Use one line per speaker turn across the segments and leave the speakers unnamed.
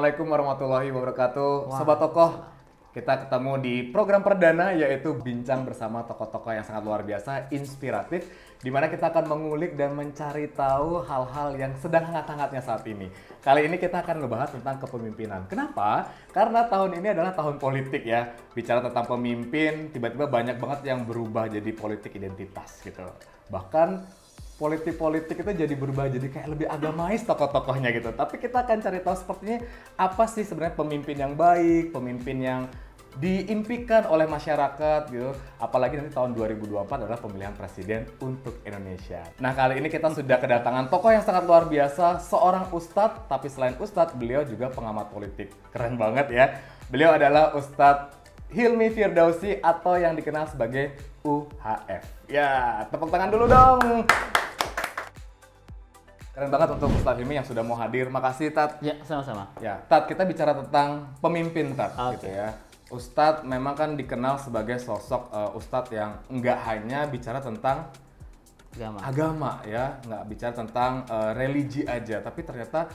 Assalamualaikum warahmatullahi wabarakatuh.
Wah,
Sobat Tokoh, kita ketemu di program perdana yaitu bincang bersama tokoh-tokoh yang sangat luar biasa, inspiratif, di mana kita akan mengulik dan mencari tahu hal-hal yang sedang hangat-hangatnya saat ini. Kali ini kita akan ngebahas tentang kepemimpinan. Kenapa? Karena tahun ini adalah tahun politik ya. Bicara tentang pemimpin, tiba-tiba banyak banget yang berubah jadi politik identitas gitu. Bahkan politik-politik itu jadi berubah jadi kayak lebih agamais tokoh-tokohnya gitu. Tapi kita akan cari tahu sepertinya apa sih sebenarnya pemimpin yang baik, pemimpin yang diimpikan oleh masyarakat gitu. Apalagi nanti tahun 2024 adalah pemilihan presiden untuk Indonesia. Nah, kali ini kita sudah kedatangan tokoh yang sangat luar biasa, seorang ustadz, tapi selain ustadz, beliau juga pengamat politik. Keren banget ya. Beliau adalah Ustadz Hilmi Firdausi atau yang dikenal sebagai UHF. Ya, tepuk tangan dulu dong. Keren banget untuk Ustadz Hilmi yang sudah mau hadir. Makasih, Tat.
Ya, sama-sama.
Ya, Tat, kita bicara tentang pemimpin, Tat, gitu
Oke.
ya. Ustadz memang kan dikenal sebagai sosok Ustadz yang nggak hanya bicara tentang agama ya, nggak bicara tentang religi aja, tapi ternyata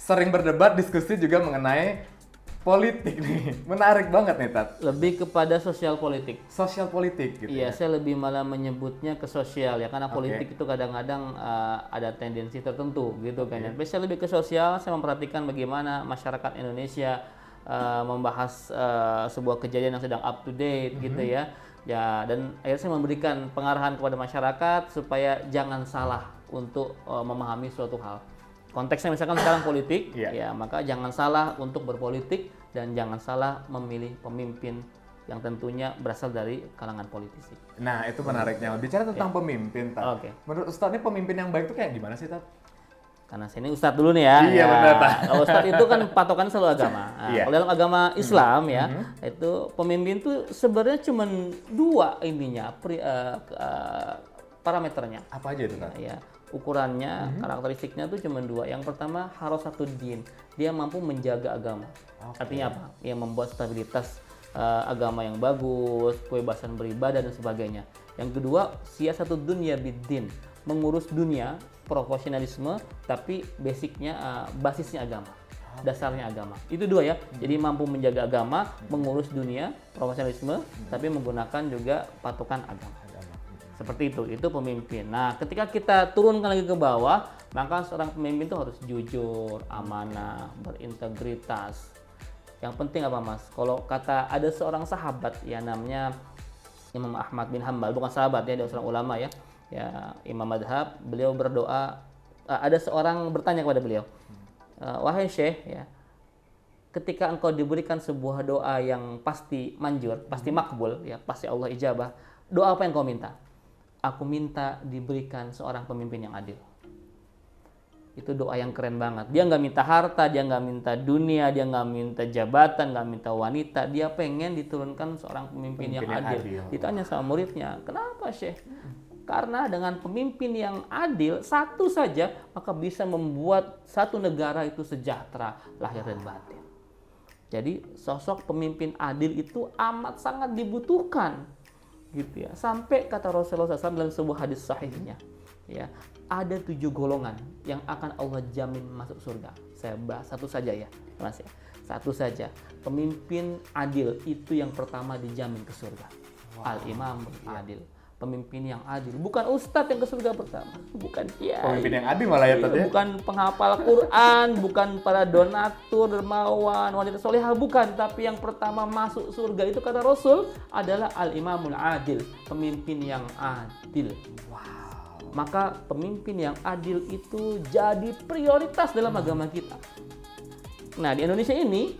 sering berdebat, diskusi juga mengenai politik nih. Menarik banget nih, Tat.
Lebih kepada sosial politik.
Sosial politik gitu ya.
Iya, saya lebih malah menyebutnya ke sosial ya, karena
Oke.
politik itu kadang-kadang ada tendensi tertentu gitu kan ya. Tapi saya lebih ke sosial, saya memperhatikan bagaimana masyarakat Indonesia membahas sebuah kejadian yang sedang up to date gitu ya. Ya, dan akhirnya saya memberikan pengarahan kepada masyarakat supaya jangan salah untuk memahami suatu hal. Konteksnya misalkan sekarang politik,
Iya.
ya maka jangan salah untuk berpolitik dan jangan salah memilih pemimpin yang tentunya berasal dari kalangan politisi.
Nah, itu menariknya. Bicara tentang pemimpin, Tat.
Oke.
Menurut Ustadz ini pemimpin yang baik itu kayak gimana sih, Tat?
Karena saya ini ustadz dulu nih ya.
Iya, benar, Pak.
Kalau ustadz itu kan patokannya selalu agama. Nah,
Iya.
kalau dalam agama Islam ya, itu pemimpin itu sebenarnya cuma dua intinya parameternya.
Apa aja itu, Tat?
Ya, ukurannya, karakteristiknya tuh cuma dua. Yang pertama harus satu din, dia mampu menjaga agama.
Oke.
Artinya apa? Yang membuat stabilitas agama yang bagus, kebebasan beribadah dan sebagainya. Yang kedua, satu dunia bidin, mengurus dunia, profesionalisme, tapi basicnya, basisnya agama. Dasarnya agama. Itu dua ya. Jadi mampu menjaga agama, mengurus dunia, profesionalisme, tapi menggunakan juga patokan agama. Seperti itu pemimpin. Nah, ketika kita turunkan lagi ke bawah, maka seorang pemimpin itu harus jujur, amanah, berintegritas. Yang penting apa, Mas? Kalau kata ada seorang sahabat ya namanya Imam Ahmad bin Hambal, bukan sahabat ya, dia seorang ulama ya. Ya, Imam Madhab, beliau berdoa, ada seorang bertanya kepada beliau, wahai Syekh ya, ketika engkau diberikan sebuah doa yang pasti manjur, pasti makbul ya, pasti Allah ijabah, doa apa yang kau minta? Aku minta diberikan seorang pemimpin yang adil. Itu doa yang keren banget. Dia nggak minta harta, dia nggak minta dunia, dia nggak minta jabatan, nggak minta wanita. Dia pengen diturunkan seorang pemimpin yang adil. Ditanya sama muridnya, kenapa Syekh? Karena dengan pemimpin yang adil, satu saja, maka bisa membuat satu negara itu sejahtera, lahir dan batin. Jadi sosok pemimpin adil itu amat sangat dibutuhkan. Gitu ya, sampai kata Rasulullah SAW dalam sebuah hadis sahihnya ya, ada 7 golongan yang akan Allah jamin masuk surga. Saya bahas satu saja ya Mas ya, satu saja. Pemimpin adil itu yang pertama dijamin ke surga. Al-imam adil, pemimpin yang adil, bukan ustadz yang ke surga pertama, bukan kiai,
Pemimpin yang adil malah ya, Tat ya?
bukan penghafal Quran, bukan para donatur, dermawan, wanita solehah, bukan. Tapi yang pertama masuk surga itu kata Rasul adalah al-imamul adil, pemimpin yang adil. Maka pemimpin yang adil itu jadi prioritas dalam agama kita. Nah, di Indonesia ini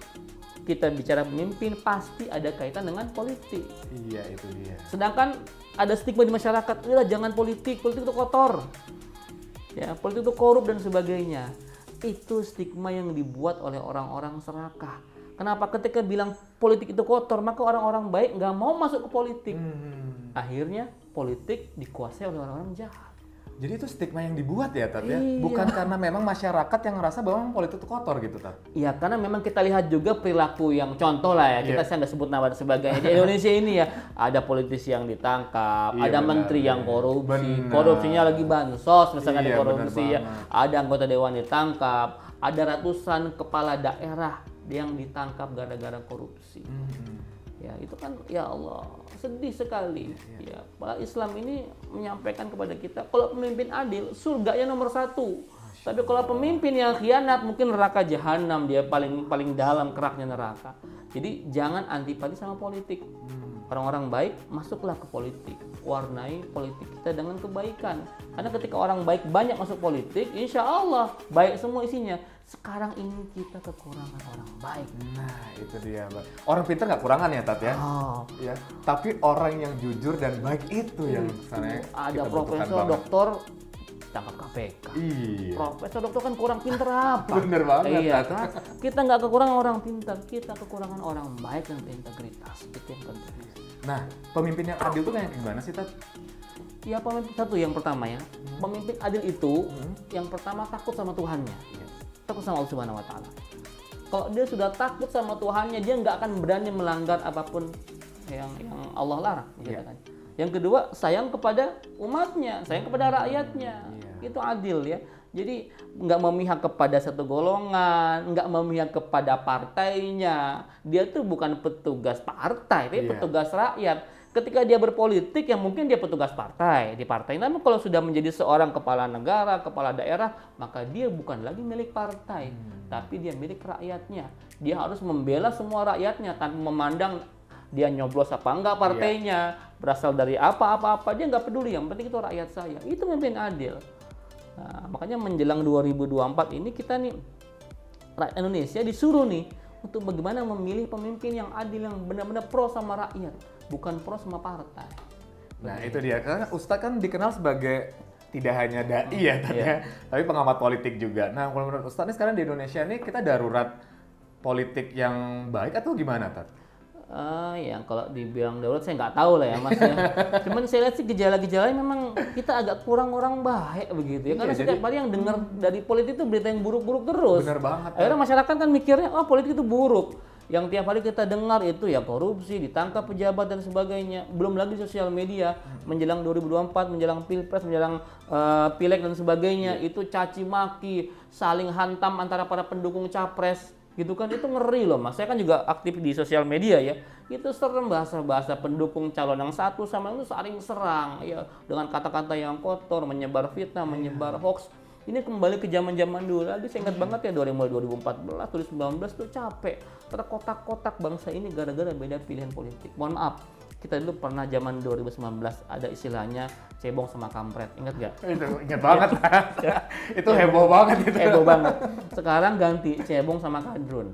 kita bicara pemimpin pasti ada kaitan dengan politik.
Iya, itu dia.
Sedangkan ada stigma di masyarakat, udah jangan politik itu kotor. Ya, politik itu korup dan sebagainya. Itu stigma yang dibuat oleh orang-orang serakah. Kenapa ketika bilang politik itu kotor, maka orang-orang baik nggak mau masuk ke politik. Akhirnya politik dikuasai oleh orang-orang jahat.
Jadi itu stigma yang dibuat ya, Tat ya?
Iya.
Bukan karena memang masyarakat yang ngerasa bahwa politik itu kotor gitu, Tat?
Iya, karena memang kita lihat juga perilaku yang contoh lah ya, kita saya nggak sebut nama dan sebagainya. Di Indonesia ini ya, ada politisi yang ditangkap,
Iya,
ada
benar,
menteri yang korupsi,
benar.
korupsinya lagi bansos, misalkan
Iya,
ada korupsi
benar
ya, ada anggota dewan ditangkap, ada ratusan kepala daerah yang ditangkap gara-gara korupsi. Ya itu kan ya Allah sedih sekali. Ya, Islam ini menyampaikan kepada kita kalau pemimpin adil surganya nomor 1. Tapi kalau pemimpin yang khianat mungkin neraka jahanam, dia paling dalam keraknya neraka. Jadi jangan antipati sama politik. Orang-orang baik masuklah ke politik, warnai politik kita dengan kebaikan. Karena ketika orang baik banyak masuk politik, insya Allah baik semua isinya. Sekarang ini kita kekurangan orang baik.
Nah itu dia, Mbak. Orang pintar nggak kurangan ya, Tat ya?
Oh.
Ya. Tapi orang yang jujur dan baik itu yang sebenarnya
Ada
kita butuhkan
profesor,
banget.
doktor, tangkap KPK.
Iya.
Profesor, doktor kan kurang pintar apa?
Bener banget,
Iya
Tat.
kan? Kita nggak kekurangan orang pintar, kita kekurangan orang baik dan integritas. Itu yang penting.
Nah, pemimpin yang adil itu kayak gimana sih, Tat?
Ya pemimpin satu yang pertama ya, pemimpin adil itu yang pertama takut sama Tuhannya, takut sama Allah Subhanahu Wa Taala. Kalau dia sudah takut sama Tuhannya, dia nggak akan berani melanggar apapun yang Allah larang, gitu kan. Yang kedua, sayang kepada umatnya, sayang kepada rakyatnya, itu adil ya. Jadi nggak memihak kepada satu golongan, nggak memihak kepada partainya. Dia tuh bukan petugas partai, tapi petugas rakyat. Ketika dia berpolitik, ya mungkin dia petugas partai di partai. Namun kalau sudah menjadi seorang kepala negara, kepala daerah, maka dia bukan lagi milik partai, tapi dia milik rakyatnya. Dia harus membela semua rakyatnya tanpa memandang dia nyoblos apa enggak partainya, berasal dari apa-apa, dia nggak peduli. Yang penting itu rakyat saya. Itu pemimpin adil. Nah, makanya menjelang 2024 ini kita nih rakyat Indonesia disuruh nih untuk bagaimana memilih pemimpin yang adil, yang benar-benar pro sama rakyat, bukan pro sama partai.
Nah itu dia, karena Ustadz kan dikenal sebagai tidak hanya dai ya, Tat, ya, tapi pengamat politik juga. Nah kalau menurut Ustadz nih sekarang di Indonesia nih kita darurat politik yang baik atau gimana, Tat?
Ya kalau dibilang darurat saya nggak tahu lah ya Mas ya. Cuman saya lihat sih gejala-gejalanya memang kita agak kurang orang baik begitu ya. Karena setiap hari yang dengar dari politik itu berita yang buruk-buruk terus.
Bener banget.
Akhirnya masyarakat kan mikirnya, oh politik itu buruk. Yang tiap hari kita dengar itu ya korupsi, ditangkap pejabat dan sebagainya. Belum lagi sosial media menjelang 2024, menjelang pilpres, menjelang pileg dan sebagainya. Itu caci maki, saling hantam antara para pendukung capres. Gitu kan, itu ngeri loh Mas. Saya kan juga aktif di sosial media ya. Itu serem bahasa-bahasa pendukung calon yang satu sama yang itu saling serang ya, dengan kata-kata yang kotor, menyebar fitnah, menyebar hoax. Ini kembali ke zaman-zaman dulu. Lagi saya ingat banget ya mulai 2014, 2019 tuh capek. Terkotak-kotak bangsa ini gara-gara beda pilihan politik. Mohon maaf, kita dulu pernah zaman 2019 ada istilahnya cebong sama kampret, ingat nggak?
Itu ingat banget. Itu heboh banget itu.
Heboh banget. Sekarang ganti cebong sama kadrun.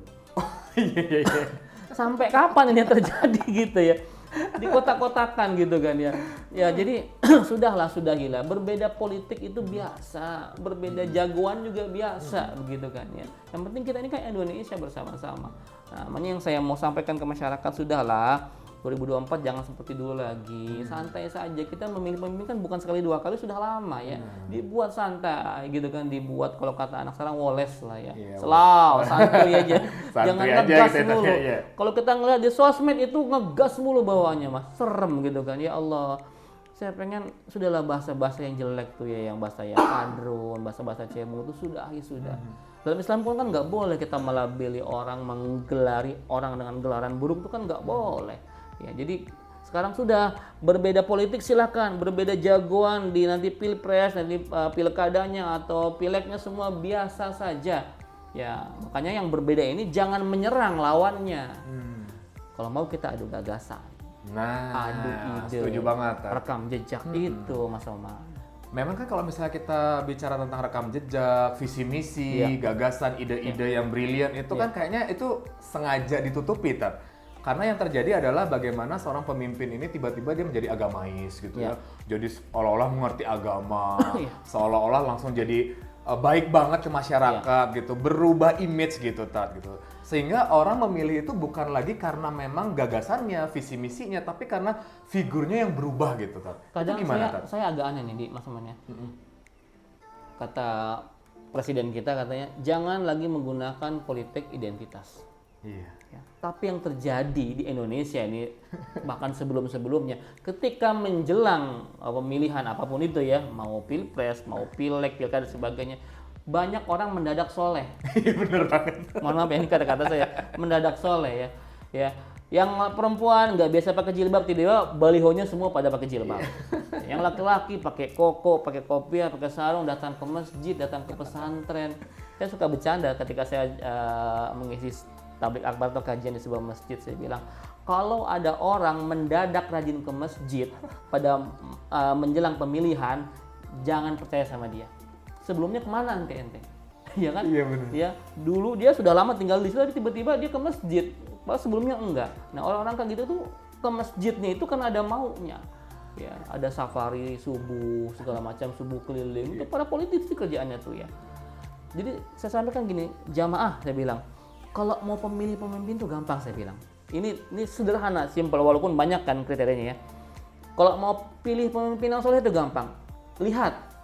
Iya.
Sampai kapan ini terjadi gitu ya? Di kotak-kotakan gitu kan ya. Ya jadi sudahilah. Berbeda politik itu biasa, berbeda jagoan juga biasa begitu kan ya. Yang penting kita ini kan Indonesia bersama-sama. Nah, makanya yang saya mau sampaikan ke masyarakat, sudahlah 2024 jangan seperti dulu lagi, santai saja. Kita memilih pemimpin kan bukan sekali dua kali, sudah lama ya. Dibuat santai gitu kan, dibuat kalau kata anak sekarang woles lah ya. Selau, santuy aja. Jangan ngegas mulu. Kalau kita ngeliat di sosmed itu ngegas mulu bawaannya Mas, serem gitu kan. Ya Allah, saya pengen sudahlah bahasa-bahasa yang jelek tuh ya, yang bahasa yang kadrun, bahasa-bahasa cemong itu sudah. Dalam Islam pun kan nggak boleh kita melabeli orang, menggelari orang dengan gelaran buruk itu kan nggak boleh. Ya, jadi sekarang sudah berbeda politik silakan, berbeda jagoan di nanti pilpres, nanti pilkadanya atau pileknya semua biasa saja. Ya, makanya yang berbeda ini jangan menyerang lawannya. Kalau mau kita adu gagasan.
Nah,
adu ide.
setuju banget.
Rekam jejak itu Mas Omar.
Memang kan kalau misalnya kita bicara tentang rekam jejak, visi misi, gagasan, ide-ide yang brilian itu kan kayaknya itu sengaja ditutupi, Tat. Karena yang terjadi adalah bagaimana seorang pemimpin ini tiba-tiba dia menjadi agamais gitu ya. Jadi seolah-olah mengerti agama, seolah-olah langsung jadi baik banget ke masyarakat gitu, berubah image gitu, Tat gitu. Sehingga orang memilih itu bukan lagi karena memang gagasannya, visi misinya, tapi karena figurnya yang berubah gitu, Tat.
Kadang
itu gimana, Tat?
saya agak aneh nih di Mas Oman ya. Kata presiden kita katanya jangan lagi menggunakan politik identitas.
Iya.
Ya, tapi yang terjadi di Indonesia ini bahkan sebelum-sebelumnya, ketika menjelang pemilihan apapun itu ya, mau pilpres, mau pileg, pilkada dan sebagainya, banyak orang mendadak soleh.
Bener banget.
Mohon maaf ya, ini kata-kata saya, mendadak soleh ya. Ya, yang perempuan nggak biasa pakai jilbab, tiba-tiba balihonya semua pada pakai jilbab. Yang laki-laki pakai koko, pakai kopiah, pakai sarung, datang ke masjid, datang ke pesantren. Saya suka bercanda ketika saya mengisi tablik akbar atau kajian di sebuah masjid. Saya bilang, kalau ada orang mendadak rajin ke masjid pada menjelang pemilihan, jangan percaya sama dia. Sebelumnya kemana ente? Ya kan?
Iya benar.
Ya, dulu dia sudah lama tinggal di situ, tiba-tiba dia ke masjid. Padahal sebelumnya enggak. Nah, orang-orang kayak gitu tuh ke masjidnya itu kan ada maunya. Ya, ada safari subuh, segala macam subuh keliling. Itu para politisi kerjaannya tuh ya. Jadi saya sampaikan gini, jamaah saya bilang, kalau mau pemilih pemimpin tuh gampang saya bilang. Ini sederhana, simpel walaupun banyak kan kriterianya ya. Kalau mau pilih pemimpin yang soleh itu gampang. Lihat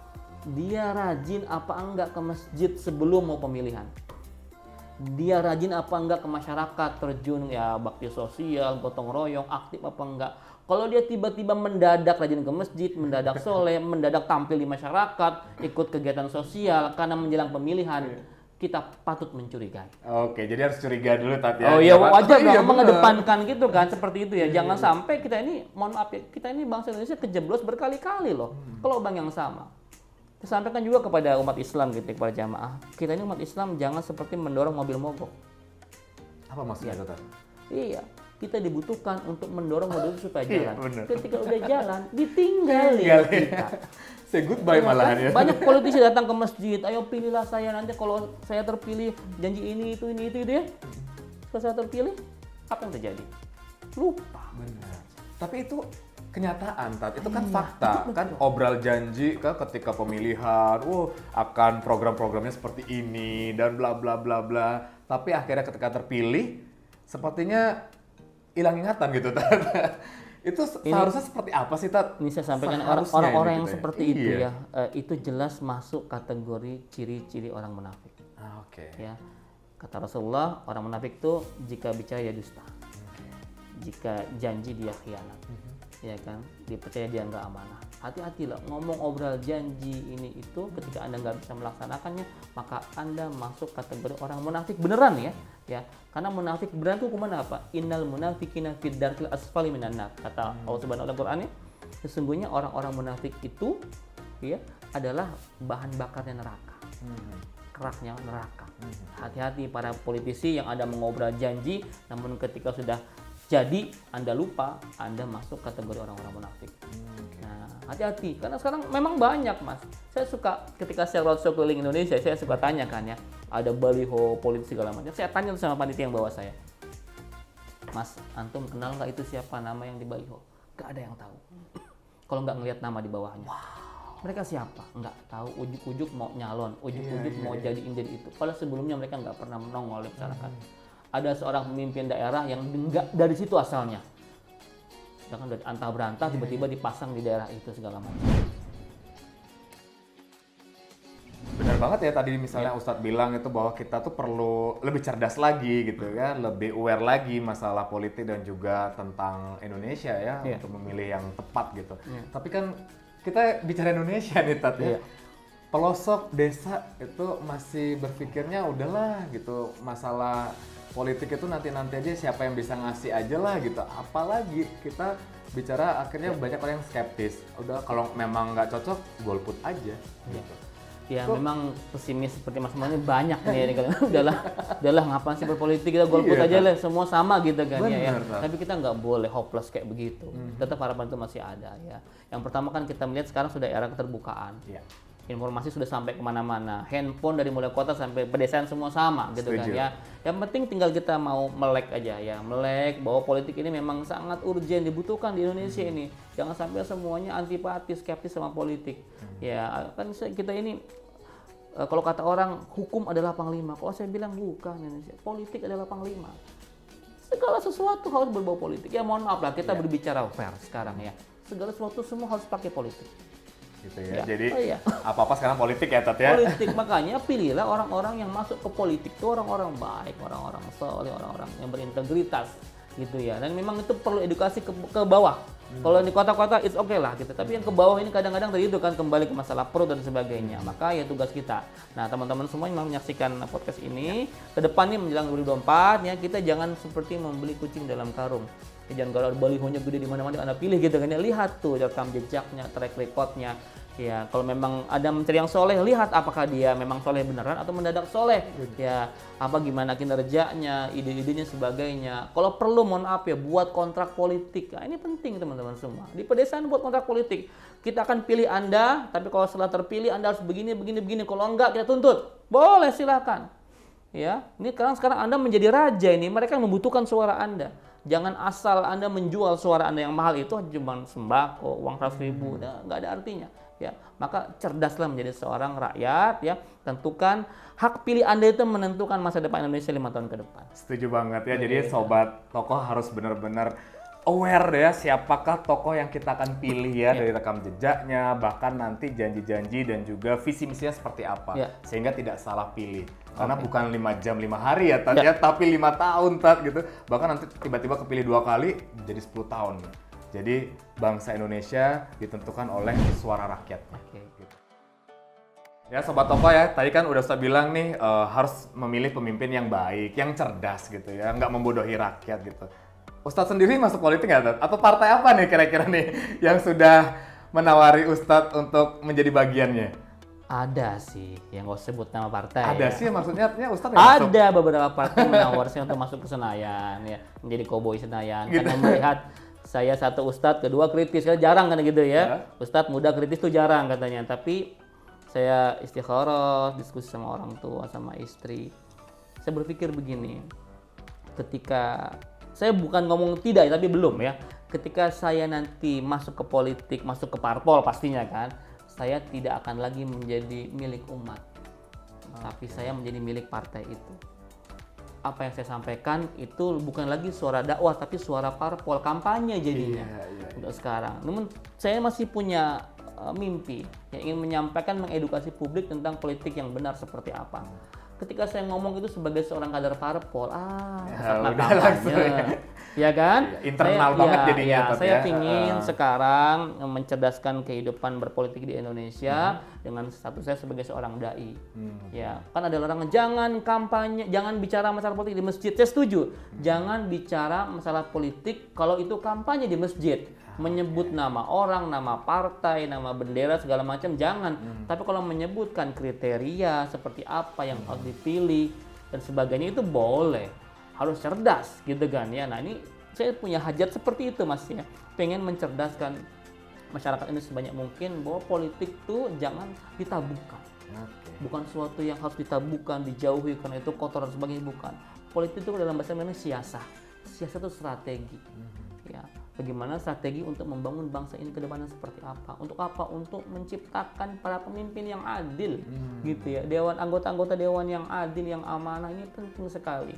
dia rajin apa enggak ke masjid sebelum mau pemilihan. Dia rajin apa enggak ke masyarakat, terjun ya bakti sosial, gotong royong, aktif apa enggak. Kalau dia tiba-tiba mendadak rajin ke masjid, mendadak soleh, mendadak tampil di masyarakat, ikut kegiatan sosial karena menjelang pemilihan, kita patut mencurigai.
Oke, jadi harus curiga dulu Tat ya.
Oh iya, wajar
Iya,
dong
bener.
mengedepankan gitu kan, seperti itu ya. Jangan sampai kita ini, mohon maaf ya, kita ini bangsa Indonesia kejeblos berkali-kali loh ke lubang yang sama. Saya sampaikan juga kepada umat Islam gitu, kepada jamaah. Kita ini umat Islam jangan seperti mendorong mobil mogok.
Apa maksudnya itu Tat?
Iya, kita dibutuhkan untuk mendorong mobil itu supaya
Iya,
jalan.
bener.
Ketika udah jalan, ditinggalin
Tinggalin.
kita.
Say goodbye
Ya
malahan
kan?
ya.
Banyak politisi datang ke masjid, ayo pilihlah saya nanti kalau saya terpilih janji ini itu ya. Kalau saya terpilih, apa yang terjadi? Lupa.
Benar. Tapi itu kenyataan, Tat. Itu kan fakta, kan obral janji kan ketika pemilihan, akan program-programnya seperti ini dan bla bla bla bla. Tapi akhirnya ketika terpilih, sepertinya hilang ingatan gitu, Tat. Itu seharusnya seperti apa sih, Tat?
Ini saya sampaikan
Seharusnya
orang-orang
ini
yang
gitu ya.
seperti
Iya.
itu ya, itu jelas masuk kategori ciri-ciri orang munafik.
Oke.
Ya, kata Rasulullah, orang munafik itu jika bicara ya dusta, jika janji dia khianat, ya kan, dipercaya dia nggak amanah. Hati-hatilah ngomong obral janji ini itu, ketika Anda nggak bisa melaksanakannya, maka Anda masuk kategori orang munafik beneran ya. Karena munafik beneran itu hukuman apa? Innal munafiqina fid darkil asfali minan nar. Kata Allah Subhanahu wa taala, sesungguhnya orang-orang munafik itu ya adalah bahan bakarnya neraka. Keraknya neraka. Hati-hati para politisi yang ada mengobrol janji, namun ketika sudah jadi Anda lupa, Anda masuk kategori orang-orang munafik. Nah, hati-hati karena sekarang memang banyak, Mas. Saya suka ketika saya roadshow keliling Indonesia, saya suka tanya kan ya, ada baliho politik segala macam. Saya tanya sama panitia yang bawa saya, Mas, antum kenal nggak itu siapa nama yang di baliho? Gak ada yang tahu. Kalau nggak ngelihat nama di bawahnya. Mereka siapa? Nggak tahu. Ujuk-ujuk mau nyalon, ujuk-ujuk mau jadi itu. Padahal sebelumnya mereka nggak pernah menongol di masyarakat. Ada seorang pemimpin daerah yang nggak dari situ asalnya. Sedangkan dari antah berantah tiba-tiba dipasang di daerah itu segala macam.
Benar banget ya tadi misalnya Ustadz bilang itu bahwa kita tuh perlu lebih cerdas lagi gitu ya, lebih aware lagi masalah politik dan juga tentang Indonesia ya untuk memilih yang tepat gitu. Tapi kan kita bicara Indonesia nih Tat ya. Pelosok desa itu masih berpikirnya udahlah gitu, masalah politik itu nanti-nanti aja siapa yang bisa ngasih aja lah gitu. Apalagi kita bicara akhirnya banyak orang yang skeptis. Udah kalau memang nggak cocok golput aja gitu.
Ya memang pesimis seperti Mas Moni banyak nih ya, udahlah ngapain sih berpolitik, kita golput aja lah, semua sama gitu kan.
Bener,
Tapi kita nggak boleh hopeless kayak begitu. Tetap harapan itu masih ada ya. Yang pertama kan kita melihat sekarang sudah era keterbukaan. Informasi sudah sampai kemana-mana, handphone dari mulai kota sampai pedesaan semua sama gitu kan ya. Yang penting tinggal kita mau melek aja ya, melek bahwa politik ini memang sangat urgent dibutuhkan di Indonesia ini. Jangan sampai semuanya antipati, skeptis sama politik. Ya kan kita ini kalau kata orang hukum adalah panglima, kalau saya bilang bukan, Indonesia politik adalah panglima. Segala sesuatu harus berbau politik. Ya mohon maaf lah kita berbicara fair sekarang ya. Segala sesuatu semua harus pakai politik.
Gitu ya. Jadi apa-apa sekarang politik ya Tat ya.
Politik, makanya pilihlah orang-orang yang masuk ke politik itu orang-orang baik, orang-orang soleh, orang-orang yang berintegritas gitu ya. Dan memang itu perlu edukasi ke bawah. Kalau di kota-kota it's okay lah gitu. Tapi yang ke bawah ini kadang-kadang tadi itu kan kembali ke masalah perut dan sebagainya. Maka ya tugas kita. Nah, teman-teman semua yang menyaksikan podcast ini, ke depan nih menjelang 2024 ya, kita jangan seperti membeli kucing dalam karung. Ya, jangan kalau balihonya gede di mana-mana Anda pilih gitu kan ya. Lihat tuh rekam jejaknya, track recordnya. Ya, kalau memang ada mencari yang soleh, lihat apakah dia memang soleh beneran atau mendadak soleh. Ya, apa gimana kinerjanya, ide-idenya sebagainya. Kalau perlu, mohon maaf ya, buat kontrak politik. Nah, ini penting teman-teman semua. Di pedesaan buat kontrak politik. Kita akan pilih Anda, tapi kalau setelah terpilih Anda harus begini. Kalau enggak, kita tuntut. Boleh, silakan. Ya, ini sekarang Anda menjadi raja ini. Mereka membutuhkan suara Anda. Jangan asal Anda menjual suara Anda yang mahal itu cuma sembako, uang 100.000, nggak ada artinya. Ya, maka cerdaslah menjadi seorang rakyat, ya. Tentukan hak pilih Anda itu menentukan masa depan Indonesia 5 tahun ke depan.
Setuju banget ya. Jadi sobat tokoh harus benar-benar aware ya siapakah tokoh yang kita akan pilih ya, dari rekam jejaknya, bahkan nanti janji-janji dan juga visi misinya seperti apa, sehingga tidak salah pilih. Karena bukan 5 jam 5 hari ya Tat ya, tapi 5 tahun Tat gitu. Bahkan nanti tiba-tiba kepilih 2 kali jadi 10 tahun. Jadi bangsa Indonesia ditentukan oleh suara rakyatnya. Gitu. Ya sobat tokoh ya, tadi kan udah saya bilang nih harus memilih pemimpin yang baik, yang cerdas gitu ya, nggak membodohi rakyat gitu. Ustadz sendiri masuk politik nggak Tat? Atau partai apa nih kira-kira nih yang sudah menawari Ustadz untuk menjadi bagiannya?
Ada sih, yang nggak usah sebut nama partai.
Ada
ya.
sih, maksudnya artinya Ustadz yang masuk?
Ada beberapa partai menawar saya untuk masuk ke Senayan, ya, menjadi koboi Senayan.
Gitu.
Karena melihat saya satu ustadz, kedua kritis, kan jarang kan gitu ya. Ustadz muda kritis tuh jarang katanya. Tapi saya istikharah, diskusi sama orang tua, sama istri. Saya berpikir begini, ketika saya bukan ngomong tidak, tapi belum ya. Ketika saya nanti masuk ke politik, masuk ke parpol pastinya kan, saya tidak akan lagi menjadi milik umat, tapi saya menjadi milik partai itu. Apa yang saya sampaikan itu bukan lagi suara dakwah, tapi suara parpol, kampanye jadinya untuk sekarang. Namun saya masih punya mimpi yang ingin menyampaikan, mengedukasi publik tentang politik yang benar seperti apa. Ketika saya ngomong itu sebagai seorang kader parpol, kampanye, ya kan?
Internal banget jadinya.
Saya ingin sekarang mencerdaskan kehidupan berpolitik di Indonesia dengan status saya sebagai seorang dai. Ya, kan ada larangan jangan kampanye, jangan bicara masalah politik di masjid. Saya setuju. Jangan bicara masalah politik kalau itu kampanye di masjid. Menyebut nama orang, nama partai, nama bendera segala macam jangan. Tapi kalau menyebutkan kriteria seperti apa yang harus dipilih dan sebagainya itu boleh. Harus cerdas gitu kan ya. Nah, ini saya punya hajat seperti itu Mas ya. Pengen mencerdaskan masyarakat ini sebanyak mungkin bahwa politik tuh jangan ditabukan. Bukan sesuatu yang harus ditabukan, dijauhi karena itu kotor dan sebagainya, bukan. Politik itu dalam bahasa Indonesia siasah. Siasah itu strategi. Ya. Bagaimana strategi untuk membangun bangsa ini ke depannya seperti apa? Untuk apa? Untuk menciptakan para pemimpin yang adil, gitu ya. Anggota-anggota dewan yang adil, yang amanah, ini penting sekali.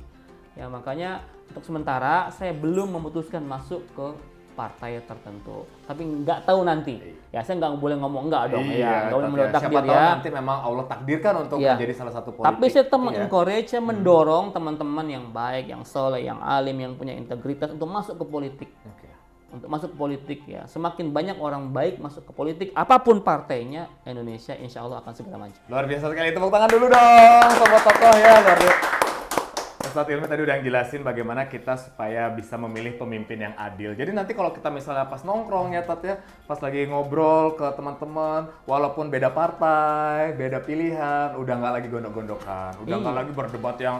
Ya, makanya untuk sementara saya belum memutuskan masuk ke partai tertentu, tapi nggak tahu nanti. Ya, saya nggak boleh ngomong nggak dong. Nggak boleh menurut takdir
siapa tahu nanti memang Allah takdirkan untuk menjadi salah satu politik.
Tapi saya mengencourage, saya mendorong teman-teman yang baik, yang soleh, yang alim, yang punya integritas untuk masuk ke politik. Untuk masuk ke politik ya. Semakin banyak orang baik masuk ke politik, apapun partainya, Indonesia insya Allah akan segera maju.
Luar biasa sekali, tepuk tangan dulu dong sobat tokoh ya, luar biasa. Ustadz Ilmi tadi udah jelasin bagaimana kita supaya bisa memilih pemimpin yang adil. Jadi nanti kalau kita misalnya pas nongkrong ya Tat ya, pas lagi ngobrol ke teman-teman, walaupun beda partai, beda pilihan, udah nggak lagi gondok-gondokan, udah nggak lagi berdebat yang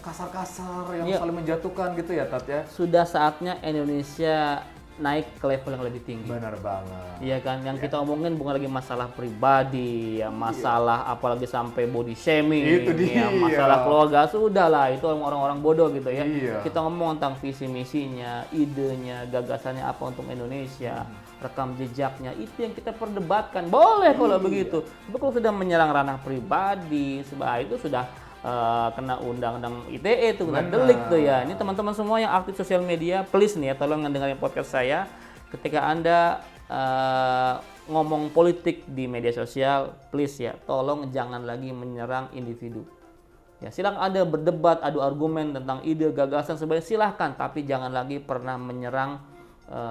kasar-kasar, yang saling menjatuhkan gitu ya Tat ya.
Sudah saatnya Indonesia naik ke level yang lebih tinggi.
Benar banget.
Iya kan, yang kita omongin bukan lagi masalah pribadi, ya masalah apalagi sampai body shaming,
itu dia.
Ya, masalah keluarga, sudahlah itu orang-orang bodoh gitu ya.
Iya.
Kita ngomong tentang visi misinya, idenya, gagasannya apa untuk Indonesia, rekam jejaknya, itu yang kita perdebatkan. Boleh kalau begitu. Tapi kalau sudah menyerang ranah pribadi, itu sudah kena undang-undang ITE itu, kena delik tuh ya. Ini teman-teman semua yang aktif sosial media, please nih ya, tolong dengerin podcast saya. Ketika Anda ngomong politik di media sosial, please ya, tolong jangan lagi menyerang individu. Ya, silakan Anda berdebat, adu argumen tentang ide, gagasan, sebagainya, silahkan. Tapi jangan lagi pernah menyerang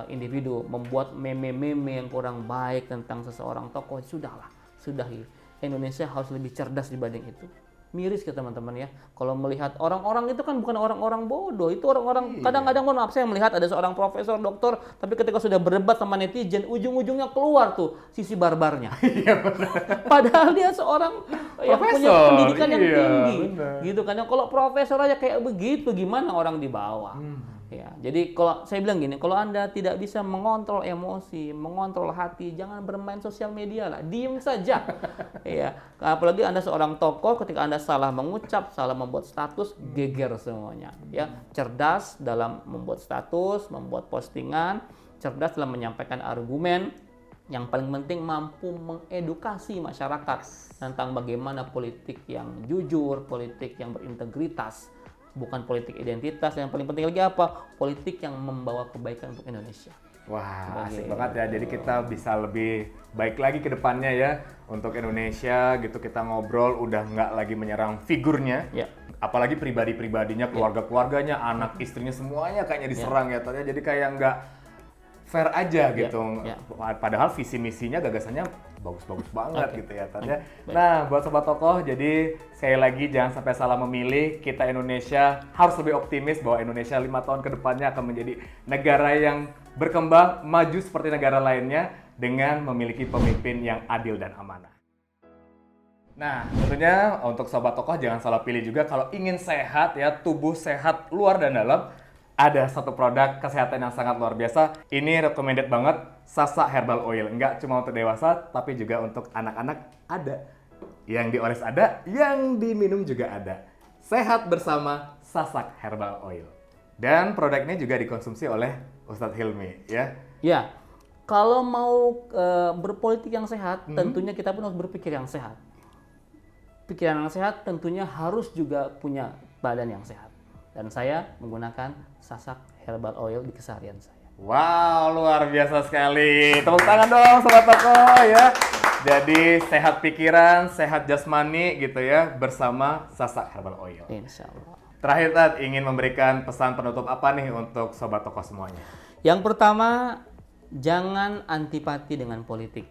individu, membuat meme-meme yang kurang baik tentang seseorang tokoh, sudahlah, sudahi. Indonesia harus lebih cerdas dibanding itu. Miris ke teman-teman ya. Kalau melihat orang-orang itu kan bukan orang-orang bodoh, itu orang-orang kadang-kadang mohon maaf saya melihat ada seorang profesor, doktor, tapi ketika sudah berdebat sama netizen, ujung-ujungnya keluar tuh sisi barbarnya. Padahal dia seorang yang punya pendidikan yang tinggi, gitu kan. Kalau profesor aja kayak begitu, gimana orang di bawah? Ya, jadi kalau saya bilang gini, kalau Anda tidak bisa mengontrol emosi, mengontrol hati, jangan bermain sosial media lah, diem saja. Ya, apalagi Anda seorang tokoh, ketika Anda salah mengucap, salah membuat status, geger semuanya. Ya, cerdas dalam membuat status, membuat postingan, cerdas dalam menyampaikan argumen. Yang paling penting mampu mengedukasi masyarakat tentang bagaimana politik yang jujur, politik yang berintegritas. Bukan politik identitas, yang paling penting lagi apa? Politik yang membawa kebaikan untuk Indonesia.
Wah, asik banget ya. Jadi kita bisa lebih baik lagi ke depannya ya untuk Indonesia gitu. Kita ngobrol udah nggak lagi menyerang figurnya, apalagi pribadi-pribadinya, keluarga-keluarganya, anak istrinya semuanya kayaknya diserang ya. Jadi kayak nggak fair aja gitu. Padahal visi misinya, gagasannya bagus-bagus banget gitu ya Tanya. Nah, buat sobat tokoh, jadi sekali lagi jangan sampai salah memilih. Kita Indonesia harus lebih optimis bahwa Indonesia 5 tahun ke depannya akan menjadi negara yang berkembang, maju seperti negara lainnya dengan memiliki pemimpin yang adil dan amanah. Nah, tentunya untuk sobat tokoh jangan salah pilih juga kalau ingin sehat ya, tubuh sehat luar dan dalam. Ada satu produk kesehatan yang sangat luar biasa. Ini recommended banget, Sasak Herbal Oil. Nggak cuma untuk dewasa, tapi juga untuk anak-anak ada. Yang dioles ada, yang diminum juga ada. Sehat bersama Sasak Herbal Oil. Dan produk ini juga dikonsumsi oleh Ustadz Hilmi, ya?
Ya, kalau mau berpolitik yang sehat, tentunya kita pun harus berpikir yang sehat. Pikiran yang sehat tentunya harus juga punya badan yang sehat. Dan saya menggunakan Sasak Herbal Oil di keseharian saya.
Wow, luar biasa sekali. Tepuk tangan dong sobat tokoh ya. Jadi sehat pikiran, sehat jasmani gitu ya bersama Sasak Herbal Oil.
Insya Allah.
Terakhir Tat, ingin memberikan pesan penutup apa nih untuk sobat tokoh semuanya?
Yang pertama, jangan antipati dengan politik.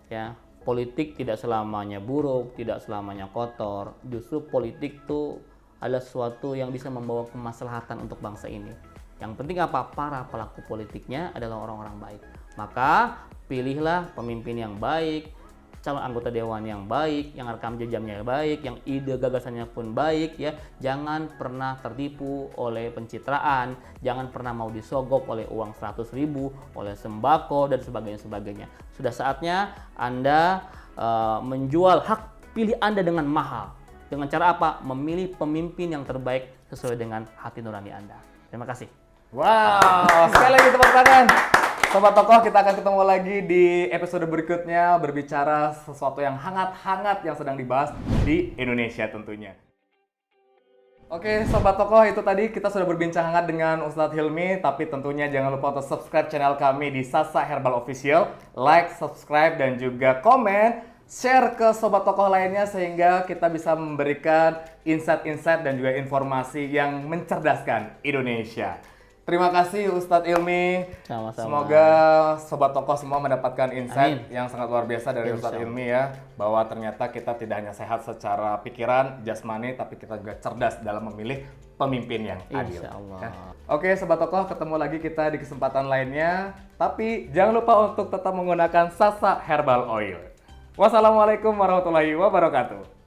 Ya, politik tidak selamanya buruk, tidak selamanya kotor. Justru politik tuh adalah sesuatu yang bisa membawa kemaslahatan untuk bangsa ini. Yang penting apa? Para pelaku politiknya adalah orang-orang baik. Maka pilihlah pemimpin yang baik, calon anggota dewan yang baik, yang rekam jejaknya baik, yang ide gagasannya pun baik ya. Jangan pernah tertipu oleh pencitraan, jangan pernah mau disogok oleh uang 100.000, oleh sembako dan sebagainya. Sudah saatnya Anda menjual hak pilih Anda dengan mahal. Dengan cara apa? Memilih pemimpin yang terbaik sesuai dengan hati nurani Anda. Terima kasih.
Wow, sekali lagi tepuk tangan. Sobat tokoh, kita akan ketemu lagi di episode berikutnya berbicara sesuatu yang hangat-hangat yang sedang dibahas di Indonesia tentunya. Oke, sobat tokoh, itu tadi kita sudah berbincang hangat dengan Ustadz Hilmi, tapi tentunya jangan lupa untuk subscribe channel kami di Sasak Herbal Official, like, subscribe, dan juga komen. Share ke sobat tokoh lainnya sehingga kita bisa memberikan insight-insight dan juga informasi yang mencerdaskan Indonesia. Terima kasih Ustadz Hilmi.
Sama-sama.
Semoga sobat tokoh semua mendapatkan insight yang sangat luar biasa dari Ustadz Hilmi ya. Bahwa ternyata kita tidak hanya sehat secara pikiran, jasmani, tapi kita juga cerdas dalam memilih pemimpin yang adil. Ya. Oke sobat tokoh, ketemu lagi kita di kesempatan lainnya. Tapi jangan lupa untuk tetap menggunakan Sasak Herbal Oil. Wassalamualaikum warahmatullahi wabarakatuh.